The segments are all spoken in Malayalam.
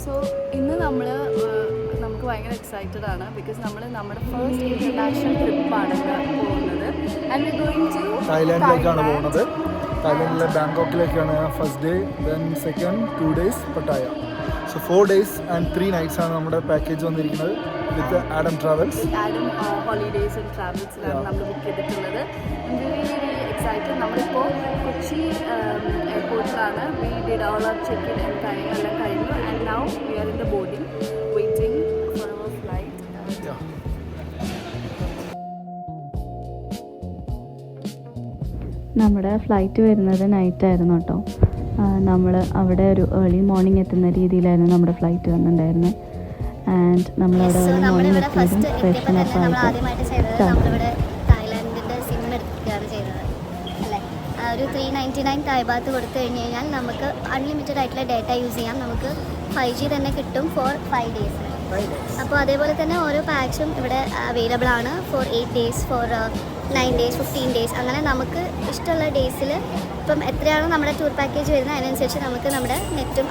സോ ഇന്ന് നമുക്ക് ഭയങ്കര എക്സൈറ്റഡ് ആണ് ബിക്കോസ് നമ്മുടെ ഫസ്റ്റ് ഇന്റർനാഷണൽ ട്രിപ്പാണ് പോകുന്നത്. ആൻഡ് വി ഗോയിങ് ടു തായ്ലാൻഡിലേക്കാണ് പോകുന്നത്. തായ്ലാൻഡിലെ ബാങ്കോക്കിലേക്കാണ് first day, then second 2 days Pattaya. So 4 days and 3 nights ആണ് നമ്മുടെ പാക്കേജ് വന്നിരിക്കുന്നത് with Adam travels. Adam holidays and ട്രാവൽസിലാണ് നമ്മൾ ബുക്ക് ചെയ്തിട്ടുള്ളത്. എക്സൈറ്റഡ്. നമ്മളിപ്പോൾ കൊച്ചി എയർപോർട്ടിലാണ്. We did all our check in എല്ലാം കഴിഞ്ഞു. And now we are in the boarding waiting for our flight. നമ്മുടെ ഫ്ലൈറ്റ് വരുന്നത് നൈറ്റായിരുന്നു കേട്ടോ. നമ്മൾ അവിടെ ഒരു ഏർലി മോർണിംഗ് എത്തുന്ന രീതിയിലായിരുന്നു നമ്മുടെ ഫ്ലൈറ്റ് വന്നിട്ടുണ്ടായിരുന്നത്. ആൻഡ് നമ്മളവിടെ ഏർലി മോർണിംഗ് എത്തിയതും ഫ്രഷൻ അപ്പ് ആയിട്ട് ഒരു 399 തായ്ബാത്ത് കൊടുത്തു കഴിഞ്ഞ് കഴിഞ്ഞാൽ നമുക്ക് അൺലിമിറ്റഡ് ആയിട്ടുള്ള ഡേറ്റ യൂസ് ചെയ്യാം. നമുക്ക് 5G തന്നെ കിട്ടും ഫോർ 5 days. അപ്പോൾ അതേപോലെ തന്നെ ഓരോ പാക്സും ഇവിടെ അവൈലബിൾ ആണ് four 8 days, four 9 days, 15 days. അങ്ങനെ നമുക്ക് ഇഷ്ടമുള്ള ഡേയ്സിൽ ഇപ്പം എത്രയാണോ നമ്മുടെ ടൂർ പാക്കേജ് വരുന്നത് അതിനനുസരിച്ച് നമുക്ക് നമ്മുടെ നെറ്റും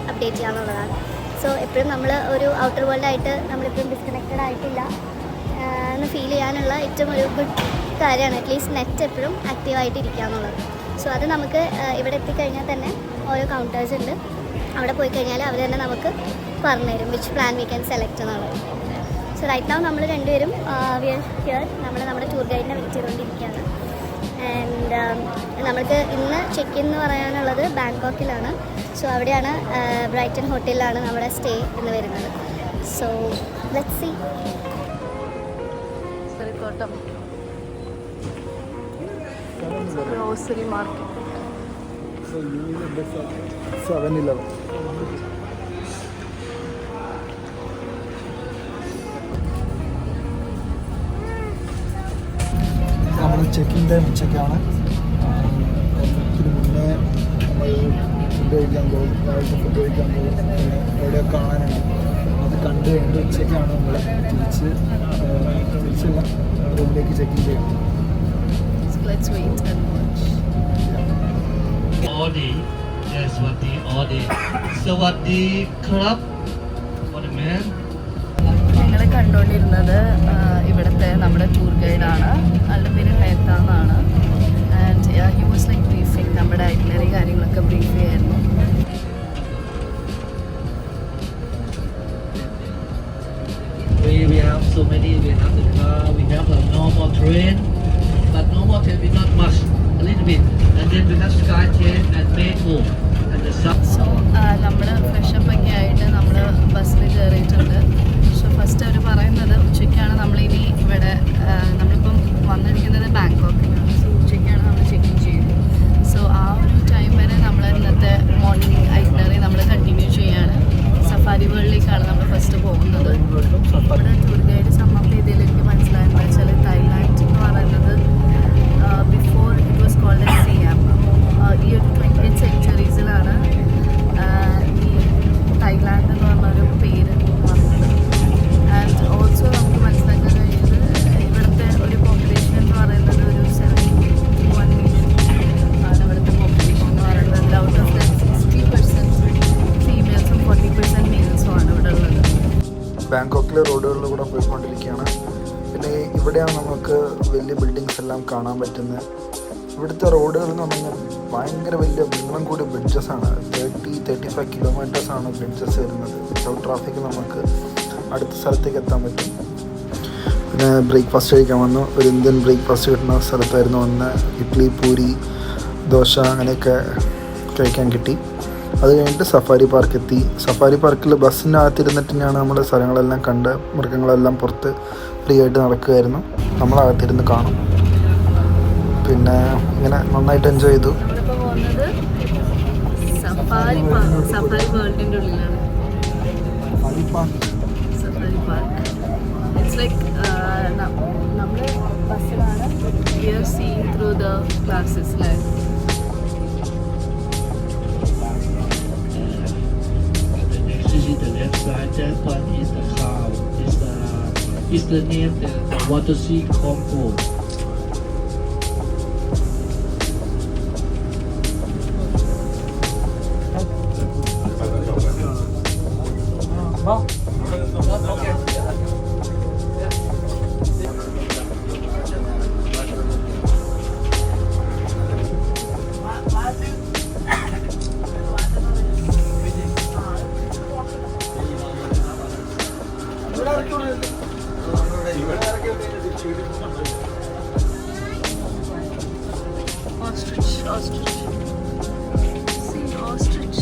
അപ്ഡേറ്റ് ചെയ്യാമെന്നുള്ളതാണ്. സോ എപ്പോഴും നമ്മൾ ഒരു ഔട്ടർ വേൾഡായിട്ട് നമ്മളിപ്പോഴും ഡിസ്കണക്റ്റഡ് ആയിട്ടില്ല എന്ന് ഫീൽ ചെയ്യാനുള്ള ഏറ്റവും ഒരു ഗുഡ് കാര്യമാണ് അറ്റ്ലീസ്റ്റ് നെറ്റ് എപ്പോഴും ആക്റ്റീവായിട്ട് ഇരിക്കുക എന്നുള്ളത്. സോ അത് നമുക്ക് ഇവിടെ എത്തിക്കഴിഞ്ഞാൽ തന്നെ ഓരോ കൗണ്ടേഴ്സ് ഉണ്ട്. അവിടെ പോയി കഴിഞ്ഞാൽ അവർ തന്നെ നമുക്ക് പറഞ്ഞുതരും which plan we can select എന്നുള്ളത്. സോ റൈറ്റ് നൗ നമ്മൾ രണ്ടുപേരും വി ആർ ഹിയർ. നമ്മുടെ ടൂർ ഗൈഡിനെ വെയിറ്റ് ചെയ്തുകൊണ്ടിരിക്കുകയാണ്. ആൻഡ് നമുക്ക് ഇന്ന് ചെക്ക് ഇൻ എന്ന് പറയാനുള്ളത് ബാങ്കോക്കിലാണ്. സോ അവിടെയാണ് ബ്രൈറ്റൺ ഹോട്ടലിലാണ് നമ്മുടെ സ്റ്റേ എന്ന് വരുന്നത്. So let's see. Grocery market. 7-Eleven. നമ്മൾ ചെക്കിംഗ് ടൈം ഉച്ചയ്ക്കാണ്. ഇതിന് മുന്നേ നമ്മൾ ഫുഡ് കഴിക്കാൻ പോകും, രാവിലത്തെ ഫുഡ് കഴിക്കാൻ പോകും, പിന്നെ എവിടെ കാണാനുണ്ട് അത് കണ്ടു കഴിഞ്ഞിട്ട് ഉച്ചയ്ക്കാണ് നമ്മൾ തിരിച്ചല്ല റൂമിലേക്ക് ചെക്കിംഗ് ചെയ്യണം. Let's wait and watch. Audi, yes, Audi. Sawadee Club, what a man. നിങ്ങൾ കണ്ടുകൊണ്ടിരുന്നത് ഇവിടുത്തെ നമ്മുടെ ടൂർ ഗൈഡാണ്. ആളുടെ പേര് ഹേത്ത എന്നാണ്. And he was like briefing, നമ്മുടെ ഐറ്റിനറി കാര്യങ്ങളൊക്കെ ബ്രീഫ് ചെയ്യായിരുന്നു. We have so many. We have the car. We have a normal train. But normal train we not much, a little bit, and then we have sky train and metro and the sub. So നമ്മൾ ഫ്രഷപ്പ് ഒക്കെ ആയിട്ട് നമ്മൾ ബസ്സിൽ കയറിയിട്ടുണ്ട്. സോ ഫസ്റ്റ് അവർ പറയുന്നത് ഉച്ചയ്ക്കാണ് നമ്മളിനി ഇവിടെ നമ്മളിപ്പം വന്നിരിക്കുന്നത് ബാങ്കോക്കിലാണ്. സോ ഉച്ചയ്ക്കാണ് നമ്മൾ ചെക്ക് ഇൻ ചെയ്യുന്നത്. സോ ആ ഒരു ടൈം വരെ നമ്മൾ ഇന്നത്തെ മോർണിംഗ് ഐറ്റിനറി നമ്മൾ കണ്ടിന്യൂ ചെയ്യാണ്. സഫാരി വേൾഡിലേക്കാണ് നമ്മൾ ഫസ്റ്റ് പോകുന്നത്. ഇവിടെ ടൂർ ഗൈഡ് സമ്മപ്പ് ചെയ്തതിൽ എനിക്ക് മനസ്സിലായെന്ന് വെച്ചാൽ തായ്ലാൻഡ് എന്ന് പറയുന്നത് before it was called a Siam. ഈ ഒരു 20th centuries-ലാണ് ഈ തായ്ലാൻഡ് എന്ന് പറഞ്ഞൊരു പേര് വന്നത്. ആൻഡ് ഓൾസോ നമുക്ക് മനസ്സിലാക്കാൻ കഴിയുന്നത് ഇവിടുത്തെ ഒരു പോപ്പുലേഷൻ എന്ന് പറയുന്നത് ഒരു 71 million ആണ് ഇവിടുത്തെ പോപ്പുലേഷൻ എന്ന് പറയുന്നത്. ഔട്ട് ഓഫ് ദാറ്റ് 60% ഫീമെയിൽസും 40% മെയിൽസും ആണ് ഇവിടെ ഉള്ളത്. ബാങ്കോക്കിലെ റോഡുകളിലൂടെ പോയിക്കൊണ്ടിരിക്കുകയാണ്. പിന്നെ ഇവിടെയാണ് നമുക്ക് വലിയ ബിൽഡിങ്സ് എല്ലാം കാണാൻ പറ്റുന്നത്. ഇവിടുത്തെ റോഡുകൾ എന്ന് പറഞ്ഞാൽ ഭയങ്കര വലിയ നീളം കൂടിയ ബ്രിഡ്ജസാണ്. 30-35 കിലോമീറ്റേഴ്സാണ് ബ്രിഡ്ജസ് വരുന്നത്. വിത്തൗട്ട് ട്രാഫിക് നമുക്ക് അടുത്ത സ്ഥലത്തേക്ക് എത്താൻ പറ്റും. പിന്നെ ബ്രേക്ക്ഫാസ്റ്റ് കഴിക്കാൻ വന്നു. ഒരു ഇന്ത്യൻ ബ്രേക്ക്ഫാസ്റ്റ് കിട്ടുന്ന സ്ഥലത്തായിരുന്നു വന്ന്. ഇഡ്ഡലി, പൂരി, ദോശ അങ്ങനെയൊക്കെ കഴിക്കാൻ കിട്ടി. അത് കഴിഞ്ഞിട്ട് സഫാരി പാർക്ക് എത്തി. സഫാരി പാർക്കിൽ ബസ്സിൻ്റെ അകത്തിരുന്നിട്ടാണ് നമ്മൾ സ്ഥലങ്ങളെല്ലാം കണ്ട് മൃഗങ്ങളെല്ലാം പുറത്ത് ഫ്രീ ആയിട്ട് നടക്കുകയായിരുന്നു. നമ്മളകത്തിരുന്ന് കാണും. പിന്നെ ഇങ്ങനെ നന്നായിട്ട് എൻജോയ് ചെയ്തു. നമ്മളിപ്പോൾ പോകുന്നത് സഫാരി വേൾഡിൻ്റെ ഉള്ളിലാണ്. സഫാരി പാർക്ക് ഇറ്റ്സ് ലൈക്ക് നമ്മൾ ബസ്സിലാണ്. We are seeing through the glasses. The left side, that one is the cow. Is the name the water sea Congo. Ostrich. See, ostrich.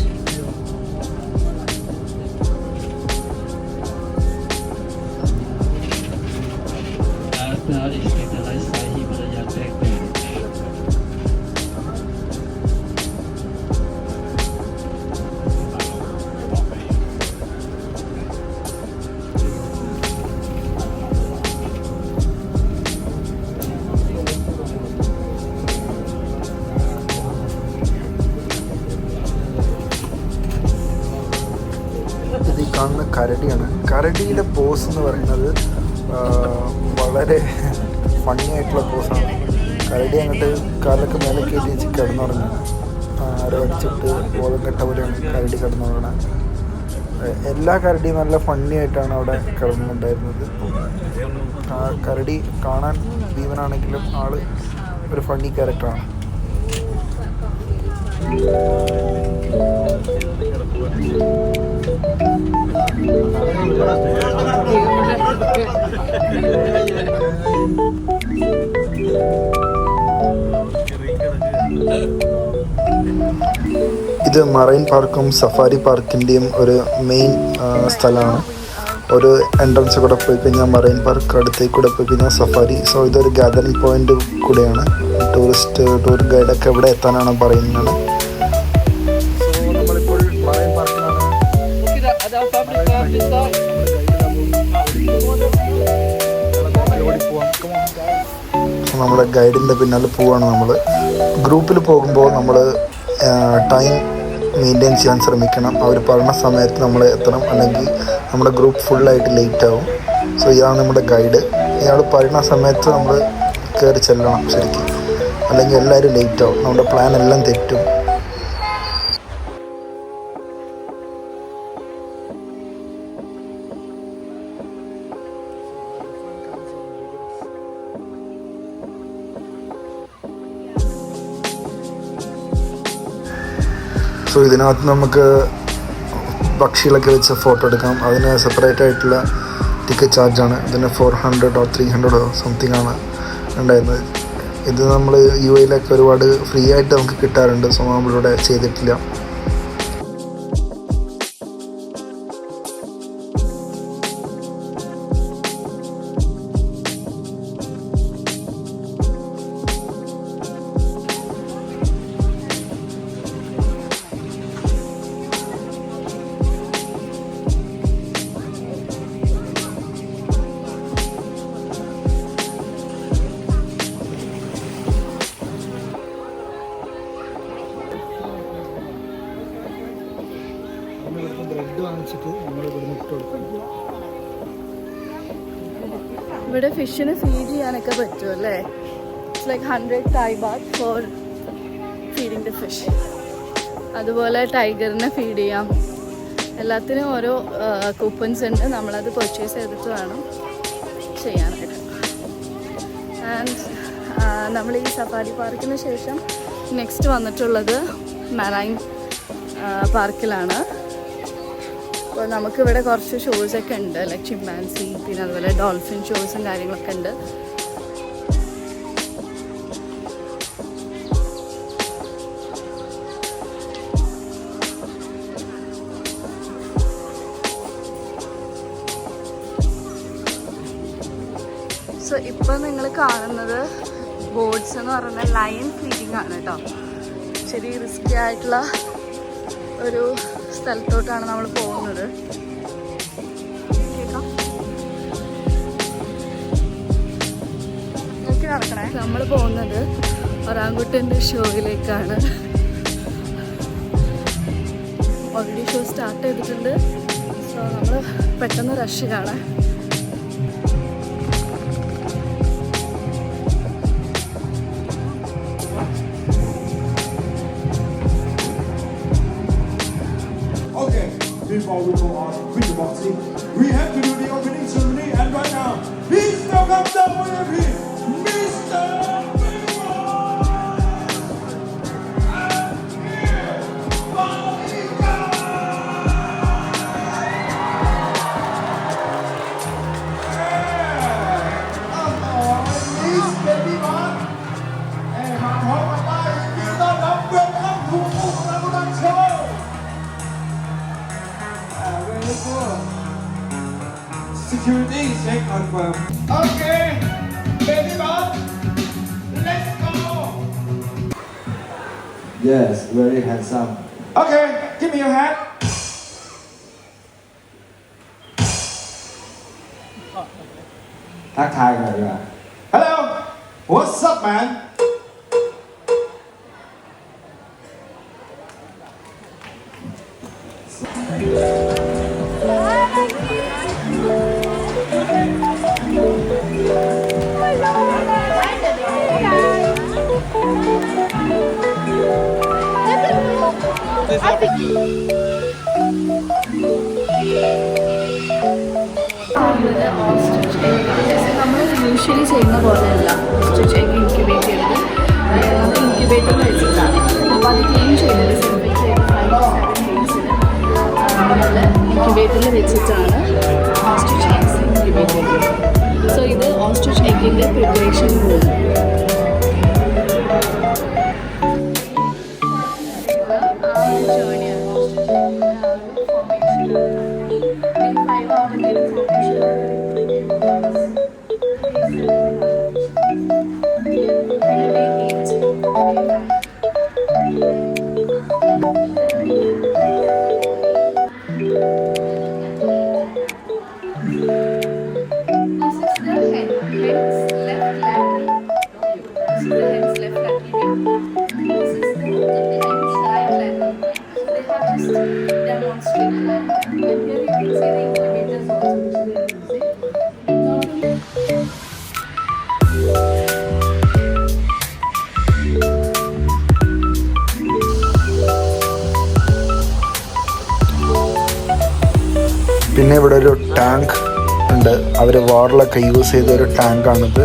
Ich denke, da ist hier wieder ja Backpack. ഇത് ഈ കാണുന്ന കരടിയാണ്. കരടിയുടെ പോസ് എന്ന് പറയുന്നത് വളരെ ഫണ്ണി ആയിട്ടുള്ള പോസാണ്. കരടി അങ്ങോട്ട് കാലൊക്കെ മേലെ കയറ്റി വെച്ച് കിടന്നുറങ്ങുന്നത്, ആരോ അടിച്ചിട്ട് ബോധം കെട്ട പോലെയാണ് കരടി കിടന്നുറങ്ങുന്നത്. എല്ലാ കരടിയും നല്ല ഫണ്ണി ആയിട്ടാണ് അവിടെ കിടന്നുണ്ടായിരുന്നത്. ആ കരടി കാണാൻ ഭീമനാണെങ്കിലും ആള് ഒരു ഫണ്ണി ക്യാരക്ടറാണ്. ഇത് മറൈൻ പാർക്കും സഫാരി പാർക്കിൻ്റെയും ഒരു മെയിൻ സ്ഥലമാണ്. ഒരു എൻട്രൻസ് കൂടെ പോയി കഴിഞ്ഞാൽ മറൈൻ പാർക്ക്, അടുത്തേക്ക് കൂടെ പോയി കഴിഞ്ഞാൽ സഫാരി. സോ ഇതൊരു ഗാദറിംഗ് പോയിന്റ് കൂടെയാണ്. ടൂർ ഗൈഡൊക്കെ ഇവിടെ എത്താനാണ് പറയുന്നത്. സോ നമ്മളിപ്പോൾ മറൈൻ പാർക്കിലാണ്. നമ്മുടെ ഗൈഡിൻ്റെ പിന്നാലെ പോവുകയാണ് നമ്മൾ. ഗ്രൂപ്പിൽ പോകുമ്പോൾ നമ്മൾ ടൈം മെയിൻറ്റെയിൻ ചെയ്യാൻ ശ്രമിക്കണം. അവർ പറഞ്ഞ സമയത്ത് നമ്മൾ എത്തണം, അല്ലെങ്കിൽ നമ്മുടെ ഗ്രൂപ്പ് ഫുള്ളായിട്ട് ലേറ്റ് ആവും. സോ ഇതാണ് നമ്മുടെ ഗൈഡ്. ഇയാൾ പറയുന്ന സമയത്ത് നമ്മൾ കയറി ചെല്ലണം ശരിക്കും, അല്ലെങ്കിൽ എല്ലാവരും ലേറ്റ് ആവും, നമ്മുടെ പ്ലാൻ എല്ലാം തെറ്റും. സോ ഇതിനകത്ത് നമുക്ക് പക്ഷികളൊക്കെ വെച്ച് ഫോട്ടോ എടുക്കാം. അതിന് സെപ്പറേറ്റ് ആയിട്ടുള്ള ടിക്കറ്റ് ചാർജാണ്. ഇതിന് 400 or 300 സംതിങ് ആണ് ഉണ്ടായിരുന്നത്. ഇത് നമ്മൾ UAE ഒരുപാട് ഫ്രീ ആയിട്ട് നമുക്ക് കിട്ടാറുണ്ട്. സോ നമ്മളിവിടെ ചെയ്തിട്ടില്ല. ബ്രെഡ് വാങ്ങിച്ചിട്ട് നമ്മൾ ഇവിടെ ഇട്ട് കൊടുക്കും. ഇവിടെ ഫിഷിന് ഫീഡ് ചെയ്യാനൊക്കെ പറ്റും അല്ലേ? It's like 100 Thai baht for feeding the fish. അതുപോലെ ടൈഗറിനെ ഫീഡ് ചെയ്യാം. എല്ലാത്തിനും ഓരോ കൂപ്പൺസ് ഉണ്ട്. നമ്മളത് പർച്ചേസ് ചെയ്തിട്ട് വേണം ചെയ്യാനായിട്ട്. ആൻഡ് നമ്മൾ ഈ സഫാരി പാർക്കിന് ശേഷം നെക്സ്റ്റ് വന്നിട്ടുള്ളത് മറൈൻ പാർക്കിലാണ്. അപ്പോൾ നമുക്കിവിടെ കുറച്ച് ഷോസൊക്കെ ഉണ്ട്, ലൈക്ക് ചിമ്പാൻസി, പിന്നെ അതുപോലെ ഡോൾഫിൻ ഷോസും കാര്യങ്ങളൊക്കെ ഉണ്ട്. സോ ഇപ്പം നിങ്ങൾ കാണുന്നത് ബോട്ട്സ് എന്ന് പറയുന്ന ലയൺ ഫീഡിങ് ആണ് കേട്ടോ. ശരി റിസ്കി ആയിട്ടുള്ള ഒരു സ്ഥലത്തോട്ടാണ് നമ്മൾ പോകുന്നത്. നോക്കി നടക്കണേ. നമ്മൾ പോകുന്നത് ഒറാങ്കുട്ടൻ്റെ ഷോയിലേക്കാണ്. ഓൾറെഡി ഷോ സ്റ്റാർട്ട് ചെയ്തിട്ടുണ്ട്. സോ നമ്മൾ പെട്ടെന്ന് റഷ് കാണാം. before we go on with the boxing, we have to do the opening ceremony. And right now, please welcome WFP, Mr. Security check confirm. Okay, baby boss, let's go. Yes, very handsome. Okay, give me your hat.ทักทายหน่อยดีกว่า Hello, what's up, man? നമ്മൾ യൂഷ്വലി ചെയ്യുന്ന പോലെയല്ല സ്റ്റിച്ച് എഗ് ഇൻക്യുബേറ്റ് ചെയ്തത് നമ്മൾ ഇൻക്യുബേറ്ററിൽ വെച്ചിട്ടാണ്. അപ്പോൾ അത് ക്ലീൻ ചെയ്തത് സെപ്പറേറ്റ് ചെയ്ത് 5 to 7 days ഇൻക്യുബേറ്ററിൽ വെച്ചിട്ടാണ് ഓസ്ട്രിച്ച് എഗ്സ് ഇൻക്യുബേറ്റ് ചെയ്തത്. സോ ഇത് ഓസ്ട്രിച്ച് എഗ്ഗിൻ്റെ പ്രിപ്പറേഷൻ റൂം. പിന്നെ ഇവിടെ ഒരു ടാങ്ക് ഉണ്ട്. അവർ വാറിലൊക്കെ യൂസ് ചെയ്ത ഒരു ടാങ്കാണിത്.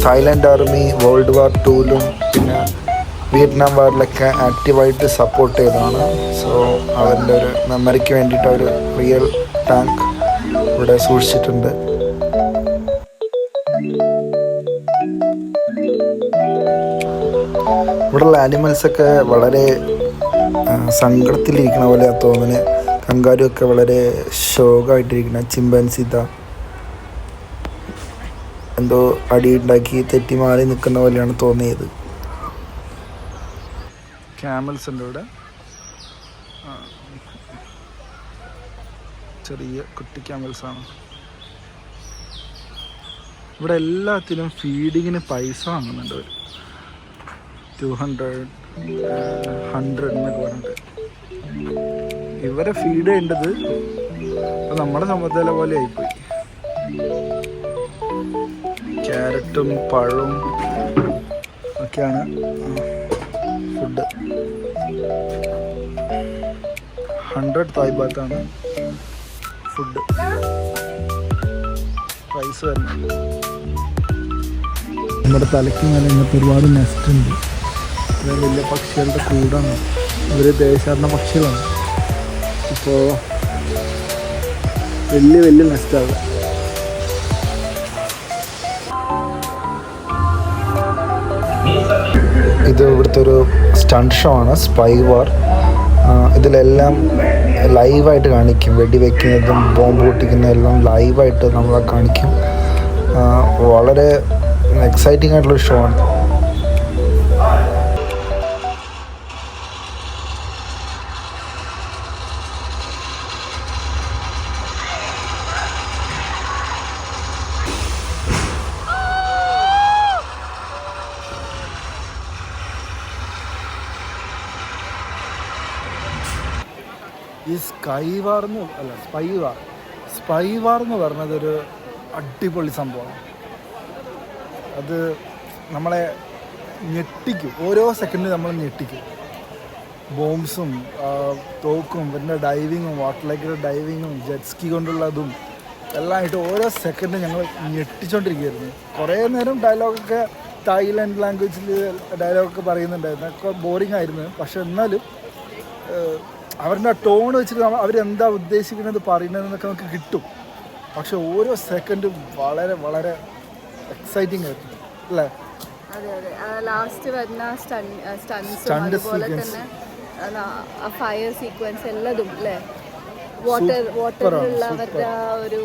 തായ്ലാൻഡ് ആർമി വേൾഡ് വാർ 2ലും പിന്നെ വിയറ്റ്നാം വാറിലൊക്കെ ആക്റ്റീവായിട്ട് സപ്പോർട്ട് ചെയ്തതാണ്. സോ അവരുടെ ഒരു മെമ്മറിക്ക് വേണ്ടിയിട്ട് ഒരു റിയൽ ടാങ്ക് ഇവിടെ സൂക്ഷിച്ചിട്ടുണ്ട്. ഇവിടെയുള്ള ആനിമൽസൊക്കെ വളരെ സങ്കടത്തിലിരിക്കണ പോലെ തോന്നുന്നത്. കങ്കാരുമൊക്കെ വളരെ ശോകമായിട്ടിരിക്കുന്ന ചിമ്പാൻസിത എന്തോ അടിയുണ്ടാക്കി തെറ്റിമാറി നിൽക്കുന്ന പോലെയാണ് തോന്നിയത്. ക്യാമൽസ് ഉണ്ട് ഇവിടെ, ചെറിയ കുട്ടി ക്യാമൽസാണ്. ഇവിടെ എല്ലാത്തിനും ഫീഡിങ്ങിന് പൈസ വാങ്ങുന്നുണ്ട് അവർ. 200, 100 എന്നൊക്കെ പറഞ്ഞിട്ട്. ഇവരെ ഫീഡ് ചെയ്യേണ്ടത് നമ്മുടെ സമുദ്ര പോലെ ആയിപ്പോയി. ക്യാരറ്റും പഴവും ഒക്കെയാണ് ഫുഡ്. 100 തായ് ബാത്താണ് ഫുഡ്. പ്രൈസ് വരുന്നത്. നമ്മുടെ തലയ്ക്ക് മേലെ ഇങ്ങനത്തെ ഒരുപാട് നെസ്റ്റ് ഉണ്ട്. വലിയ പക്ഷികളുടെ കൂടാണ്. ഇവർ ദേശാടന പക്ഷികളാണ്. ഇപ്പോൾ വലിയ വലിയ നെസ്റ്റാണ്. ഇത് ഇവിടുത്തെ ഒരു സ്റ്റണ്ട് ഷോ ആണ്, സ്പൈ വാർ. ഇതിലെല്ലാം ലൈവായിട്ട് കാണിക്കും. വെടിവെക്കുന്നതും ബോംബ് പൊട്ടിക്കുന്നതെല്ലാം ലൈവായിട്ട് നമ്മളെ കാണിക്കും. വളരെ എക്സൈറ്റിംഗ് ആയിട്ടുള്ളൊരു ഷോ ആണ്. ഈ സ്പൈ വാർ എന്ന് പറഞ്ഞതൊരു അടിപൊളി സംഭവമാണ്. അത് നമ്മളെ ഞെട്ടിക്കും. ഓരോ സെക്കൻഡിൽ നമ്മൾ ഞെട്ടിക്കും. ബോംബ്സും തോക്കും പിന്നെ ഡൈവിങ്ങും വാട്ടറിലേക്കുള്ള ഡൈവിങ്ങും ജെറ്റ്സ്കി കൊണ്ടുള്ളതും എല്ലാം ആയിട്ട് ഓരോ സെക്കൻഡും ഞങ്ങൾ ഞെട്ടിച്ചോണ്ടിരിക്കുകയായിരുന്നു. കുറേ നേരം ഡയലോഗൊക്കെ തായ്ലാൻഡ് ലാംഗ്വേജിൽ ഡയലോഗൊക്കെ പറയുന്നുണ്ടായിരുന്നു. ഒക്കെ ബോറിംഗ് ആയിരുന്നു. പക്ഷെ എന്നാലും അവരുടെ ടോൺ വെച്ചിട്ട് അവരെന്താ ഉദ്ദേശിക്കുന്നത് പറയുന്നതെന്നൊക്കെ നമുക്ക് കിട്ടും. പക്ഷെ ഓരോ സെക്കൻഡും വളരെ വളരെ എക്സൈറ്റിംഗ് ആയിരുന്നു അല്ലേ? അതെ അതെ. ലാസ്റ്റ് വരുന്ന സ്റ്റൺസും Stunt അതുപോലെ sequence. തന്നെ ഫയർ സീക്വൻസ് എല്ലാതും അല്ലേ? വാട്ടറിലുള്ള അവരുടെ ആ ഒരു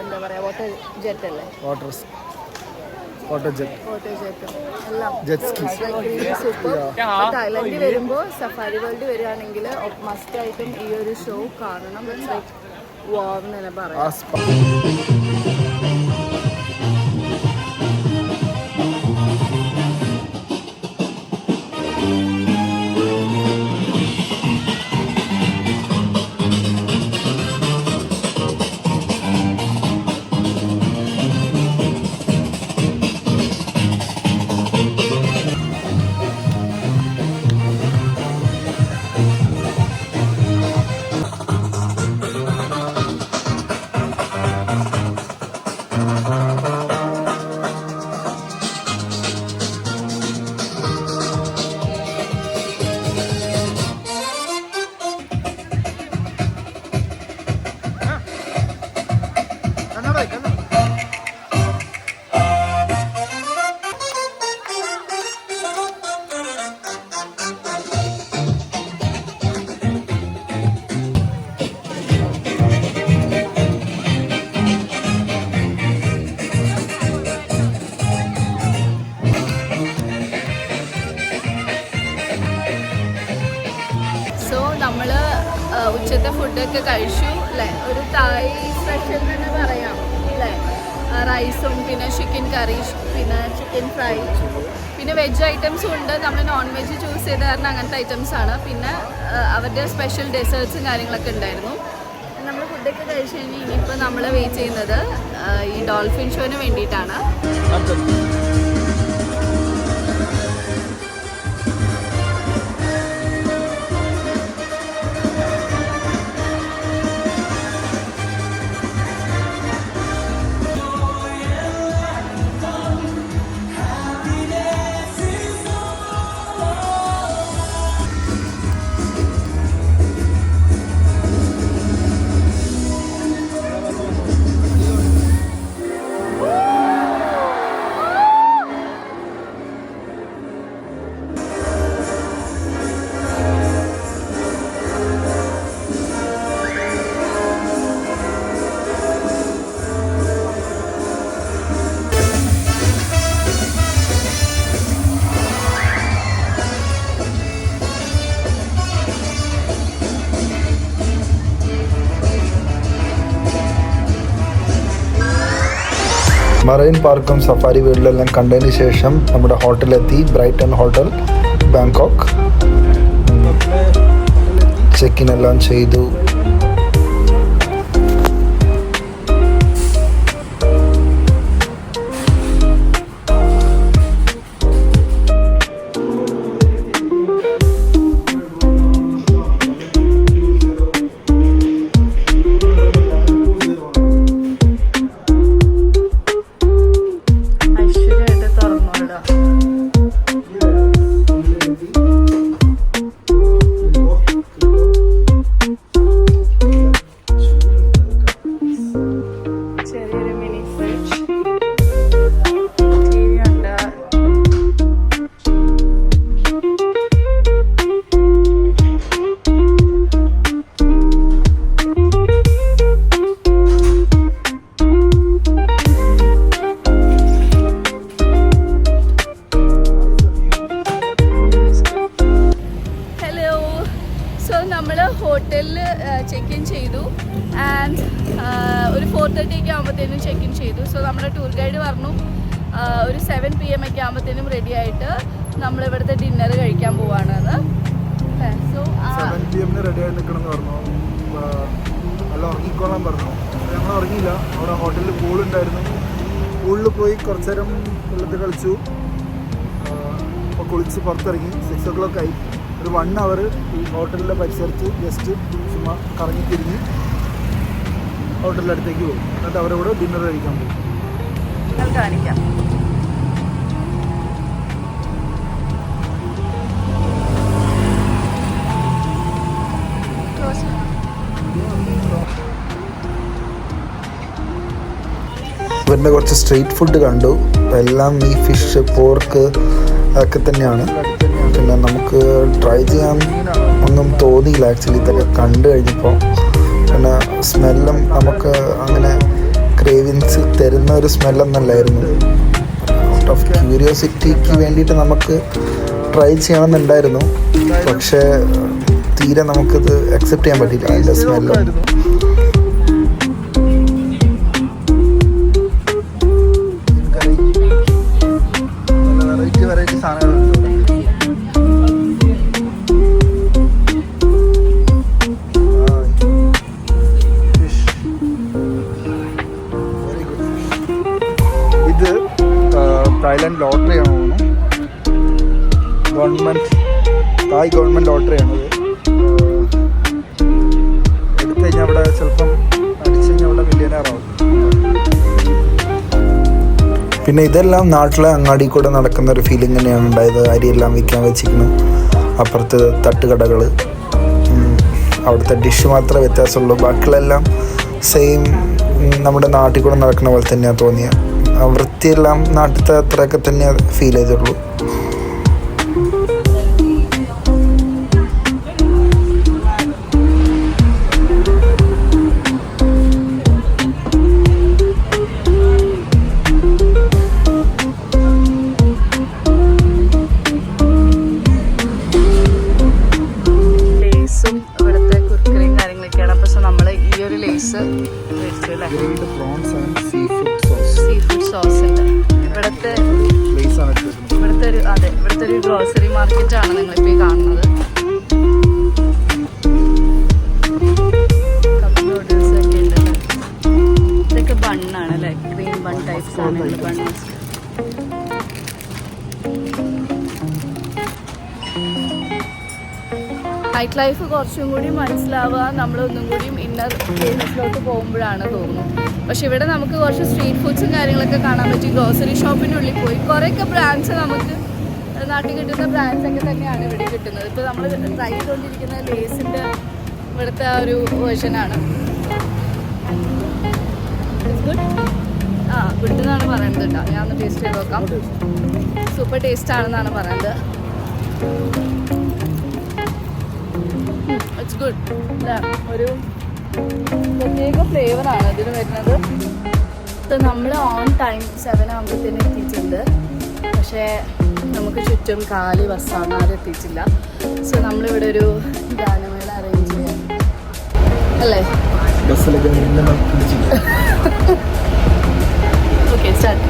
എന്താ പറയുക, വാട്ടർ ജെറ്റ് അല്ലേ? വാട്ടർ ജെറ്റ് എല്ലാം Jet ski. സൂപ്പർ. തായ്ലൻഡിൽ വരുമ്പോൾ സഫാരി വേൾഡ് വരികയാണെങ്കിൽ മസ്റ്റായിട്ടും ഈ ഒരു ഷോ കാണണം. ലൈക്ക് വാവ് എന്ന് തന്നെ പറയാം. നമ്മൾ ഉച്ചത്തെ ഫുഡൊക്കെ കഴിച്ചു അല്ലേ? ഒരു തായ് സ്പെഷ്യൽ തന്നെ പറയാം അല്ലേ? റൈസും പിന്നെ ചിക്കൻ കറി പിന്നെ ചിക്കൻ ഫ്രൈ പിന്നെ വെജ് ഐറ്റംസും ഉണ്ട്. നമ്മൾ നോൺ വെജ് ചൂസ് ചെയ്ത കാരണം അങ്ങനത്തെ ഐറ്റംസാണ്. പിന്നെ അവരുടെ സ്പെഷ്യൽ ഡെസേർട്ട്സും കാര്യങ്ങളൊക്കെ ഉണ്ടായിരുന്നു. നമ്മൾ ഫുഡൊക്കെ കഴിച്ച് കഴിഞ്ഞ് ഇനിയിപ്പോൾ നമ്മൾ വെയിറ്റ് ചെയ്യുന്നത് ഈ ഡോൾഫിൻ ഷോന് വേണ്ടിയിട്ടാണ്. മറൈൻ പാർക്കും സഫാരി വേൾഡിലെല്ലാം കണ്ടതിന് ശേഷം നമ്മുടെ ഹോട്ടലെത്തി. Brighton hotel Bangkok. Check in എല്ലാം ചെയ്തു. ഹോട്ടലിൽ ചെക്ക് ഇൻ ചെയ്തു. ആൻഡ് ഒരു 4:30 ഒക്കെ ആകുമ്പോഴത്തേനും ചെക്ക് ഇൻ ചെയ്തു. സോ നമ്മുടെ ടൂർ ഗൈഡ് പറഞ്ഞു ഒരു 7 PM ഒക്കെ ആകുമ്പോഴത്തേനും റെഡി ആയിട്ട് നമ്മൾ ഇവിടുത്തെ ഡിന്നർ കഴിക്കാൻ പോവാണെന്ന്. സോ 7 PM റെഡി ആയി നിൽക്കണം എന്ന് പറഞ്ഞു. നല്ല ഉറങ്ങിക്കോളാൻ പറഞ്ഞു. ഞങ്ങൾ ഉറങ്ങിയില്ല. അവിടെ ഹോട്ടലിൽ പൂളുണ്ടായിരുന്നു. പൂളിൽ പോയി കുറച്ച് നേരം വെള്ളത്തിൽ കളിച്ചു. അപ്പോൾ കുളിച്ച് പുറത്തിറങ്ങി. 6 o'clock ആയി. ഒരു 1 hour ഈ ഹോട്ടലിലെ പരിസരത്ത് ജസ്റ്റ് ചുമ്മാ കറങ്ങി തിരിഞ്ഞ് ഹോട്ടലിൻ്റെ അടുത്തേക്ക് പോകും. എന്നിട്ട് അവരുടെ കൂടെ ഡിന്നർ കഴിക്കാൻ പോകും. നിങ്ങൾ കാണിക്കാം. ഇവരുടെ കുറച്ച് സ്ട്രീറ്റ് ഫുഡ് കണ്ടു. എല്ലാം ഈ ഫിഷ്, പോർക്ക് ഒക്കെ തന്നെയാണ്. പിന്നെ നമുക്ക് ട്രൈ ചെയ്യാൻ ഒന്നും തോന്നിയില്ല ആക്ച്വലി ഇതൊക്കെ കണ്ടു കഴിഞ്ഞപ്പോൾ. പിന്നെ സ്മെല്ലും നമുക്ക് അങ്ങനെ ക്രേവിങ്സ് തരുന്ന ഒരു സ്മെല്ലൊന്നല്ലായിരുന്നു. ഔട്ട് ഓഫ് ക്യൂരിയോസിറ്റിക്ക് വേണ്ടിയിട്ട് നമുക്ക് ട്രൈ ചെയ്യണമെന്നുണ്ടായിരുന്നു. പക്ഷേ തീരെ നമുക്കിത് അക്സെപ്റ്റ് ചെയ്യാൻ പറ്റില്ല അതിൻ്റെ സ്മെല്ലും. വെറൈറ്റി സാധനങ്ങളുണ്ട്. ഇത് തായ്ലാൻഡ് ലോട്ടറിയാണോ തോന്നുന്നു. തായ് ഗവൺമെൻറ് ലോട്ടറിയാണത്. എടുത്തു കഴിഞ്ഞാൽ അവിടെ ചിലപ്പം അടിച്ചു കഴിഞ്ഞാൽ അവിടെ മില്യനറാവും. പിന്നെ ഇതെല്ലാം നാട്ടിലെ അങ്ങാടി കൂടെ നടക്കുന്ന ഒരു ഫീലിംഗ് തന്നെയാണ് ഉണ്ടായത്. അരിയെല്ലാം വിൽക്കാൻ വെച്ചിരിക്കുന്നു. അപ്പുറത്ത് തട്ടുകടകൾ. അവിടുത്തെ ഡിഷ് മാത്രമേ വ്യത്യാസമുള്ളൂ. ബാക്കിയുള്ളെല്ലാം സെയിം നമ്മുടെ നാട്ടിൽ കൂടെ നടക്കുന്ന പോലെ തന്നെയാണ് തോന്നിയത്. വൃത്തിയെല്ലാം നാട്ടിലത്തെ അത്രയൊക്കെ തന്നെ ഫീൽ ചെയ്തുള്ളൂ. ഇവിടുത്തെ ഒരു ഗ്രോസറി മാർക്കറ്റാണ് നിങ്ങളിപ്പോൾ ഈ കാണുന്നത്. കപ്പ് നൂഡിൽസ് ഒക്കെ ഉണ്ടല്ലോ. ഇതൊക്കെ ബണ്ണാണ് അല്ലേ, ക്രീം ബൺ ടൈപ്പ് സാധനങ്ങൾ. ബണ്ണ് നൈറ്റ് ലൈഫ് കുറച്ചും കൂടി മനസ്സിലാവുക നമ്മളൊന്നും കൂടിയും ഇന്നർ പ്ലേസിലോട്ട് പോകുമ്പോഴാണ് തോന്നുന്നു. പക്ഷെ ഇവിടെ നമുക്ക് കുറച്ച് സ്ട്രീറ്റ് ഫുഡ്സും കാര്യങ്ങളൊക്കെ കാണാൻ പറ്റും. ഗ്രോസറി ഷോപ്പിൻ്റെ ഉള്ളിൽ പോയി കുറേയൊക്കെ ബ്രാൻഡ്സ് നമുക്ക് നാട്ടിൽ കിട്ടുന്ന ബ്രാൻഡ്സ് ഒക്കെ തന്നെയാണ് ഇവിടെ കിട്ടുന്നത്. ഇപ്പോൾ നമ്മൾ ട്രൈ ചെയ്തുകൊണ്ടിരിക്കുന്ന ലേസിൻ്റെ ഇവിടുത്തെ ആ ഒരു വേർഷനാണ്. ഗുഡ്. ഗുഡ് എന്നാണ് പറയുന്നത് കേട്ടോ. ഞാൻ ഒന്ന് ടേസ്റ്റ് ചെയ്ത് നോക്കാം. സൂപ്പർ ടേസ്റ്റ് ആണെന്നാണ് പറയുന്നത്. It's good. ഒരു പ്രത്യേക ഫ്ലേവറാണ് ഇതിന് വരുന്നത്. നമ്മൾ ഓൺ ടൈം 7 ആകുമ്പോഴത്തേനും എത്തിയിട്ടുണ്ട്. പക്ഷേ നമുക്ക് ചുറ്റും കാലി ബസ്സാണ്, ആരും എത്തിയിട്ടില്ല. സോ നമ്മളിവിടെ ഒരു ഗാനമേള അറേഞ്ച് ചെയ്യാം അല്ലേ? Okay start.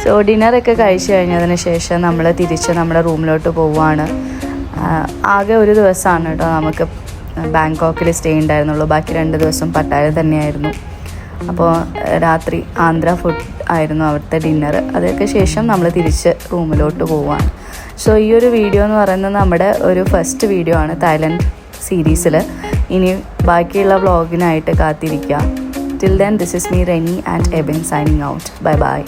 സോ ഡിന്നറൊക്കെ കഴിച്ചു കഴിഞ്ഞതിന് ശേഷം നമ്മൾ തിരിച്ച് നമ്മുടെ റൂമിലോട്ട് പോവുകയാണ്. ആകെ ഒരു ദിവസമാണ് കേട്ടോ നമുക്ക് ബാങ്കോക്കിൽ സ്റ്റേ ഉണ്ടായിരുന്നുള്ളൂ. ബാക്കി 2 ദിവസം പട്ടായ തന്നെയായിരുന്നു. അപ്പോൾ രാത്രി ആന്ധ്ര ഫുഡ് ആയിരുന്നു അവിടുത്തെ ഡിന്നർ. അതൊക്കെ ശേഷം നമ്മൾ തിരിച്ച് റൂമിലോട്ട് പോവുകയാണ്. സോ ഈ ഒരു വീഡിയോ എന്ന് പറയുന്നത് നമ്മുടെ ഒരു ഫസ്റ്റ് വീഡിയോ ആണ് തായ്ലൻഡ് സീരീസിൽ. ഇനി ബാക്കിയുള്ള വ്ളോഗിനായിട്ട് കാത്തിരിക്കുക. Till then this is me Reni and Ebin signing out. Bye bye.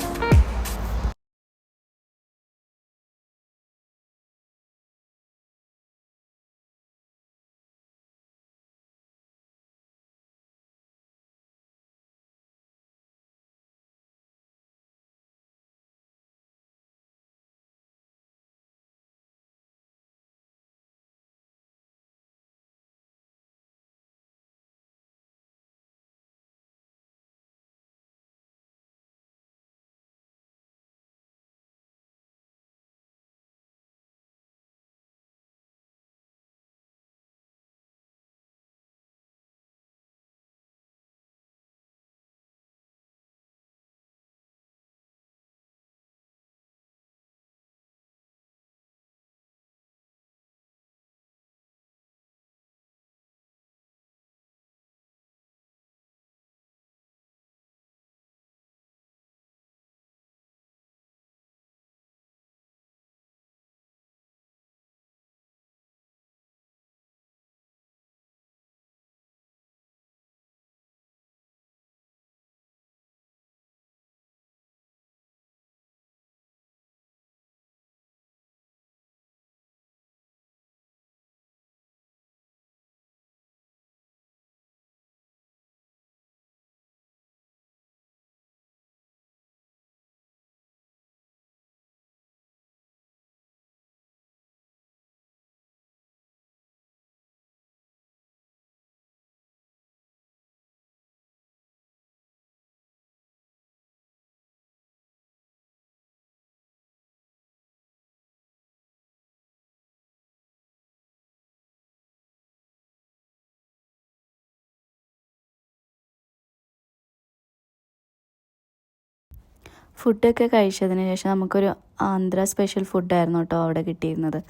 ഫുഡൊക്കെ കഴിച്ചതിന് ശേഷം നമുക്കൊരു ആന്ധ്ര സ്പെഷ്യൽ ഫുഡായിരുന്നു കേട്ടോ അവിടെ കിട്ടിയിരുന്നത്.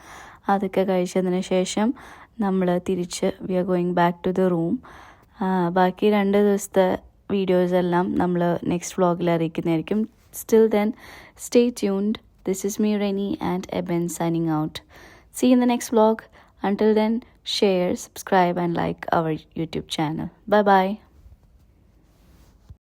അതൊക്കെ കഴിച്ചതിന് ശേഷം നമ്മൾ തിരിച്ച് we are going back to the room. ബാക്കി 2 ദിവസത്തെ വീഡിയോസ് എല്ലാം നമ്മൾ നെക്സ്റ്റ് വ്ളോഗിൽ അറിയിക്കുന്നതായിരിക്കും. Still then stay tuned. This is me, Reni and Eben signing out. See you in the next vlog. Until then, share, subscribe and like our YouTube channel. Bye bye.